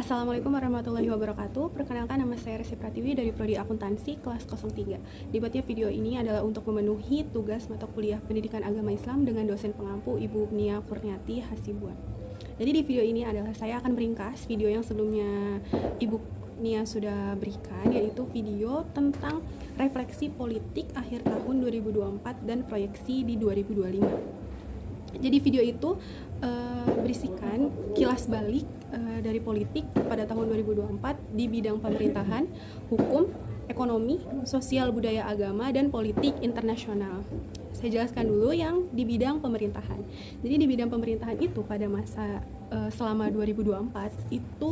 Assalamualaikum warahmatullahi wabarakatuh. Perkenalkan, nama saya Resi Pratiwi dari Prodi Akuntansi kelas 03. Dibuatnya video ini adalah untuk memenuhi tugas mata kuliah Pendidikan Agama Islam dengan dosen pengampu Ibu Nia Kurniati Hasibuan. Jadi di video ini adalah saya akan meringkas video yang sebelumnya Ibu Nia sudah berikan, yaitu video tentang refleksi politik akhir tahun 2024 dan proyeksi di 2025. Jadi video itu berisikan kilas balik dari politik pada tahun 2024 di bidang pemerintahan, hukum, ekonomi, sosial budaya agama, dan politik internasional. Saya jelaskan dulu yang di bidang pemerintahan. Jadi di bidang pemerintahan itu pada masa selama 2024 itu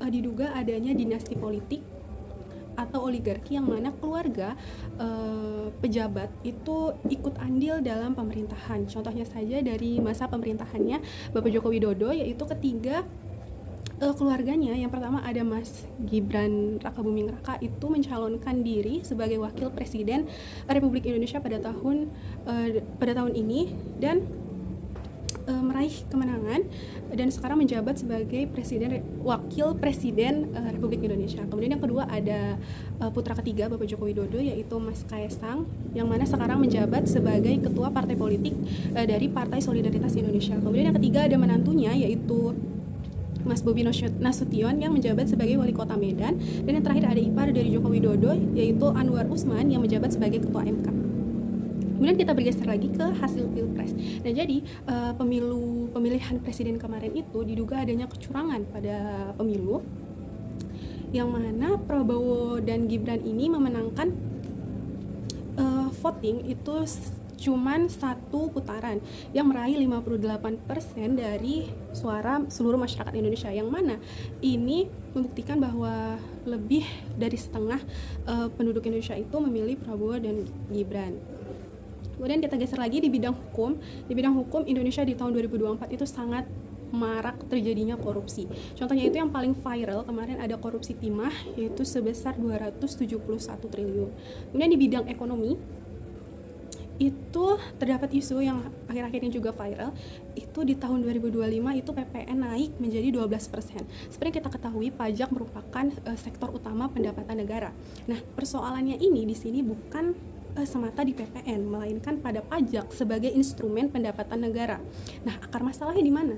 diduga adanya dinasti politik atau oligarki yang mana keluarga pejabat itu ikut andil dalam pemerintahan. Contohnya saja dari masa pemerintahannya Bapak Joko Widodo, yaitu ketiga keluarganya. Yang pertama ada Mas Gibran Rakabuming Raka, itu mencalonkan diri sebagai wakil presiden Republik Indonesia pada tahun ini dan meraih kemenangan dan sekarang menjabat sebagai wakil presiden Republik Indonesia. Kemudian yang kedua ada putra ketiga Bapak Joko Widodo, yaitu Mas Kaesang, yang mana sekarang menjabat sebagai ketua partai politik dari Partai Solidaritas Indonesia. Kemudian yang ketiga ada menantunya, yaitu Mas Bobi Nasution yang menjabat sebagai wali kota Medan. Dan yang terakhir ada ipar dari Joko Widodo, yaitu Anwar Usman yang menjabat sebagai ketua MK. Kemudian kita bergeser lagi ke hasil pilpres. Nah, jadi pemilihan presiden kemarin itu diduga adanya kecurangan pada pemilu, yang mana Prabowo dan Gibran ini memenangkan voting itu cuman satu putaran yang meraih 58% dari suara seluruh masyarakat Indonesia, yang mana ini membuktikan bahwa lebih dari setengah penduduk Indonesia itu memilih Prabowo dan Gibran. Kemudian kita geser lagi di bidang hukum. Di bidang hukum, Indonesia di tahun 2024 itu sangat marak terjadinya korupsi. Contohnya itu yang paling viral kemarin ada korupsi timah, yaitu sebesar 271 triliun. Kemudian di bidang ekonomi itu terdapat isu yang akhir-akhir ini juga viral, itu di tahun 2025 itu PPN naik menjadi 12%. Seperti kita ketahui, pajak merupakan sektor utama pendapatan negara. Nah, persoalannya ini di sini bukan semata di PPN, melainkan pada pajak sebagai instrumen pendapatan negara. Nah, akar masalahnya di mana?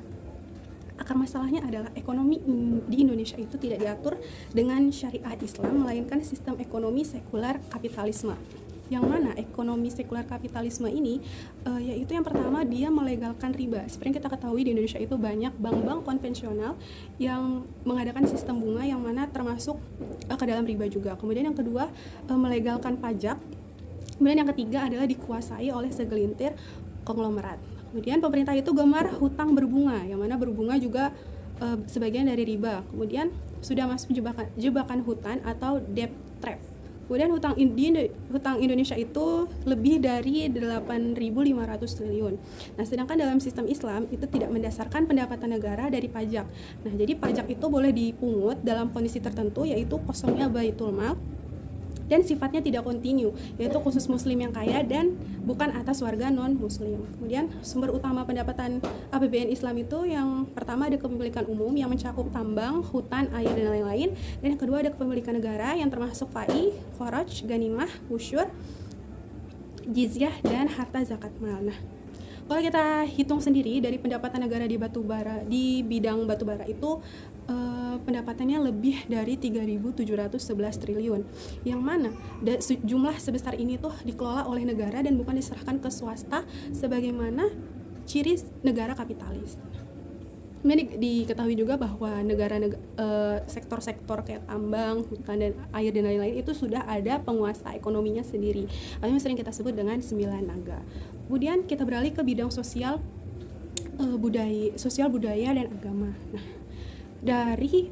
Akar masalahnya adalah ekonomi di Indonesia itu tidak diatur dengan syariah Islam, melainkan sistem ekonomi sekuler kapitalisme. Yang mana ekonomi sekuler kapitalisme ini yaitu yang pertama, dia melegalkan riba. Seperti yang kita ketahui, di Indonesia itu banyak bank-bank konvensional yang mengadakan sistem bunga yang mana termasuk ke dalam riba juga. Kemudian yang kedua, melegalkan pajak. Kemudian yang ketiga adalah dikuasai oleh segelintir konglomerat. Kemudian pemerintah itu gemar hutang berbunga, yang mana berbunga juga sebagian dari riba. Kemudian sudah masuk jebakan hutan atau debt trap. Kemudian hutang Indonesia itu lebih dari 8.500 triliun. Nah, sedangkan dalam sistem Islam itu tidak mendasarkan pendapatan negara dari pajak. Nah, jadi pajak itu boleh dipungut dalam kondisi tertentu, yaitu kosongnya Baitul Mal, dan sifatnya tidak kontinu, yaitu khusus muslim yang kaya dan bukan atas warga non-muslim. Kemudian sumber utama pendapatan APBN Islam itu yang pertama ada kepemilikan umum yang mencakup tambang, hutan, air, dan lain-lain. Dan yang kedua ada kepemilikan negara yang termasuk fai, kharaj, ganimah, usyur, jizyah, dan harta zakat mal. Nah, kalau kita hitung sendiri dari pendapatan negara di bidang batubara itu pendapatannya lebih dari 3.711 triliun, yang mana jumlah sebesar ini tuh dikelola oleh negara dan bukan diserahkan ke swasta sebagaimana ciri negara kapitalis. Kemudian diketahui juga bahwa sektor-sektor kayak tambang, hutan, dan air, dan lain-lain itu sudah ada penguasa ekonominya sendiri, atau yang sering kita sebut dengan 9 naga. Kemudian kita beralih ke bidang sosial budaya dan agama. Nah, dari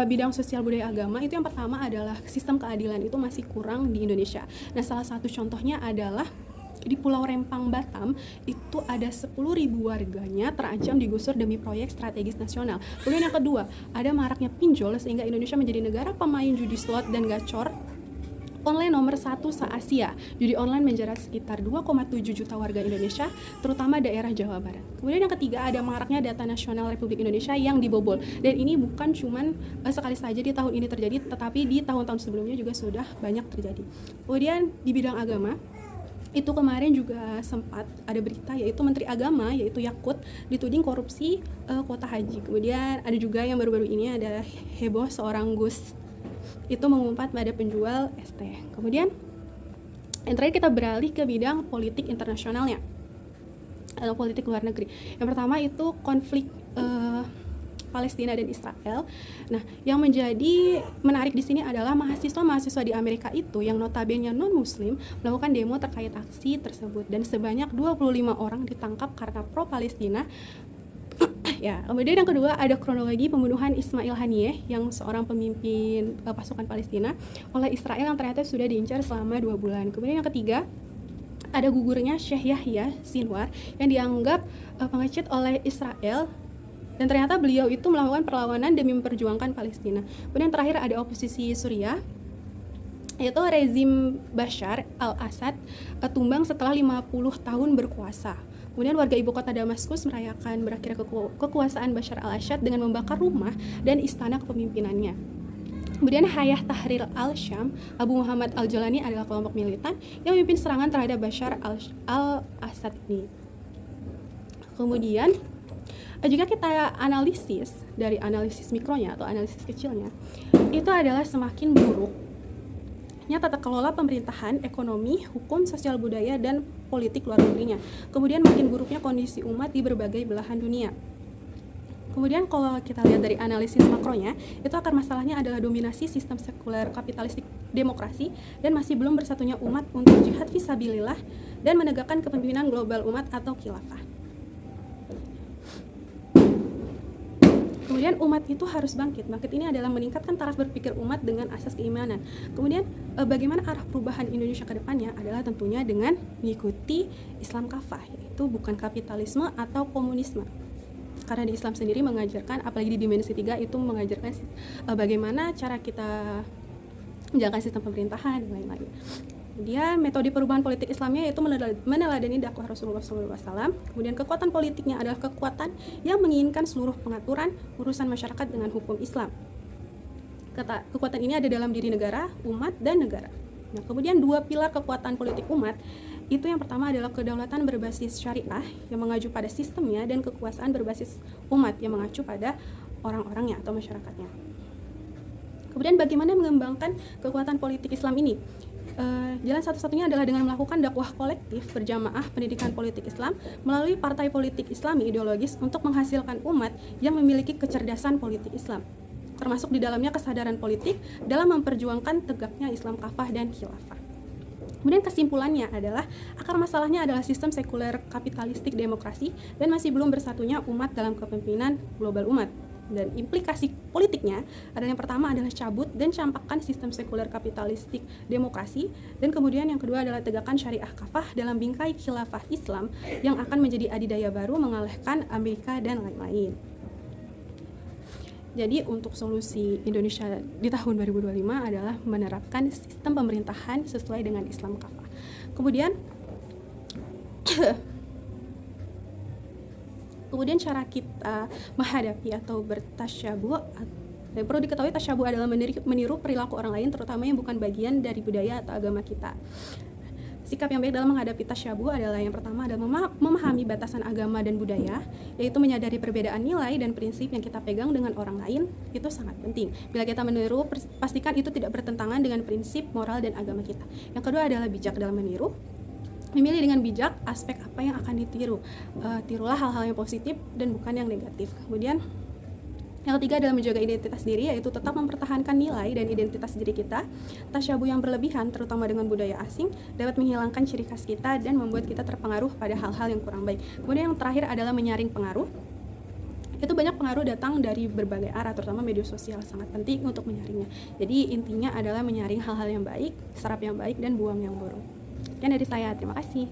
bidang sosial budaya agama itu yang pertama adalah sistem keadilan itu masih kurang di Indonesia. Nah, salah satu contohnya adalah di Pulau Rempang, Batam, itu ada 10.000 warganya terancam digusur demi proyek strategis nasional. Kemudian yang kedua, ada maraknya pinjol sehingga Indonesia menjadi negara pemain judi slot dan gacor online nomor 1 se-Asia. Judi online menjerat sekitar 2,7 juta warga Indonesia, terutama daerah Jawa Barat. Kemudian yang ketiga, ada maraknya data nasional Republik Indonesia yang dibobol. Dan ini bukan cuman sekali saja di tahun ini terjadi, tetapi di tahun-tahun sebelumnya juga sudah banyak terjadi. Kemudian di bidang agama, itu kemarin juga sempat ada berita, yaitu Menteri Agama yaitu Yakut dituding korupsi kuota haji. Kemudian ada juga yang baru-baru ini ada heboh seorang Gus itu mengumpat pada penjual ST. Kemudian yang terakhir kita beralih ke bidang politik internasionalnya atau politik luar negeri. Yang pertama itu konflik Palestina dan Israel. Nah, yang menjadi menarik di sini adalah mahasiswa-mahasiswa di Amerika itu yang notabene non-muslim melakukan demo terkait aksi tersebut dan sebanyak 25 orang ditangkap karena pro-Palestina. Ya, kemudian yang kedua ada kronologi pembunuhan Ismail Haniyeh yang seorang pemimpin pasukan Palestina oleh Israel yang ternyata sudah diincar selama 2 bulan. Kemudian yang ketiga ada gugurnya Syekh Yahya Sinwar yang dianggap pengecut oleh Israel dan ternyata beliau itu melakukan perlawanan demi memperjuangkan Palestina. Kemudian terakhir ada oposisi Suriah yaitu rezim Bashar al-Assad tumbang setelah 50 tahun berkuasa. Kemudian warga ibu kota Damaskus merayakan berakhirnya kekuasaan Bashar al-Assad dengan membakar rumah dan istana kepemimpinannya. Kemudian Hayat Tahrir al-Syam, Abu Muhammad al-Jalani adalah kelompok militan yang memimpin serangan terhadap Bashar al-Assad ini. Kemudian jika kita analisis dari analisis mikronya atau analisis kecilnya, itu adalah semakin buruknya tata kelola pemerintahan, ekonomi, hukum, sosial budaya, dan politik luar negerinya. Kemudian makin buruknya kondisi umat di berbagai belahan dunia. Kemudian kalau kita lihat dari analisis makronya, itu akar masalahnya adalah dominasi sistem sekuler kapitalistik demokrasi dan masih belum bersatunya umat untuk jihad fisabilillah dan menegakkan kepemimpinan global umat atau khilafah. Kemudian umat itu harus bangkit. Bangkit ini adalah meningkatkan taraf berpikir umat dengan asas keimanan. Kemudian bagaimana arah perubahan Indonesia ke depannya adalah tentunya dengan mengikuti Islam kafah, yaitu bukan kapitalisme atau komunisme. Karena di Islam sendiri mengajarkan, apalagi di dimensi 3 itu mengajarkan bagaimana cara kita menjalankan sistem pemerintahan dan lain-lain. Kemudian metode perubahan politik Islamnya yaitu meneladani dakwah Rasulullah SAW. Kemudian kekuatan politiknya adalah kekuatan yang menginginkan seluruh pengaturan urusan masyarakat dengan hukum Islam. Kekuatan ini ada dalam diri negara, umat, dan negara. Nah, kemudian 2 pilar kekuatan politik umat itu yang pertama adalah kedaulatan berbasis syariah yang mengacu pada sistemnya dan kekuasaan berbasis umat yang mengacu pada orang-orangnya atau masyarakatnya. Kemudian bagaimana mengembangkan kekuatan politik Islam ini? Jalan satu-satunya adalah dengan melakukan dakwah kolektif berjamaah pendidikan politik Islam melalui partai politik Islami ideologis untuk menghasilkan umat yang memiliki kecerdasan politik Islam, termasuk di dalamnya kesadaran politik dalam memperjuangkan tegaknya Islam kafah dan khilafah. Kemudian kesimpulannya adalah akar masalahnya adalah sistem sekuler kapitalistik demokrasi dan masih belum bersatunya umat dalam kepemimpinan global umat. Dan implikasi politiknya adalah yang pertama adalah cabut dan campakkan sistem sekuler kapitalistik demokrasi, dan kemudian yang kedua adalah tegakkan syariah kafah dalam bingkai khilafah Islam yang akan menjadi adidaya baru mengalahkan Amerika dan lain-lain. Jadi untuk solusi Indonesia di tahun 2025 adalah menerapkan sistem pemerintahan sesuai dengan Islam kafah. Kemudian cara kita menghadapi atau bertasyabuh, perlu diketahui tasyabuh adalah meniru perilaku orang lain, terutama yang bukan bagian dari budaya atau agama kita. Sikap yang baik dalam menghadapi tasyabuh adalah yang pertama adalah memahami batasan agama dan budaya, yaitu menyadari perbedaan nilai dan prinsip yang kita pegang dengan orang lain, itu sangat penting. Bila kita meniru, pastikan itu tidak bertentangan dengan prinsip moral dan agama kita. Yang kedua adalah bijak dalam meniru. Memilih dengan bijak aspek apa yang akan ditiru. Tirulah hal-hal yang positif dan bukan yang negatif. Kemudian yang ketiga adalah menjaga identitas diri, yaitu tetap mempertahankan nilai dan identitas diri kita. Tasyabuh yang berlebihan, terutama dengan budaya asing, dapat menghilangkan ciri khas kita dan membuat kita terpengaruh pada hal-hal yang kurang baik. Kemudian yang terakhir adalah menyaring pengaruh. Itu banyak pengaruh datang dari berbagai arah, terutama media sosial, sangat penting untuk menyaringnya. Jadi intinya adalah menyaring hal-hal yang baik, serap yang baik, dan buang yang buruk. Sekian dari saya, terima kasih.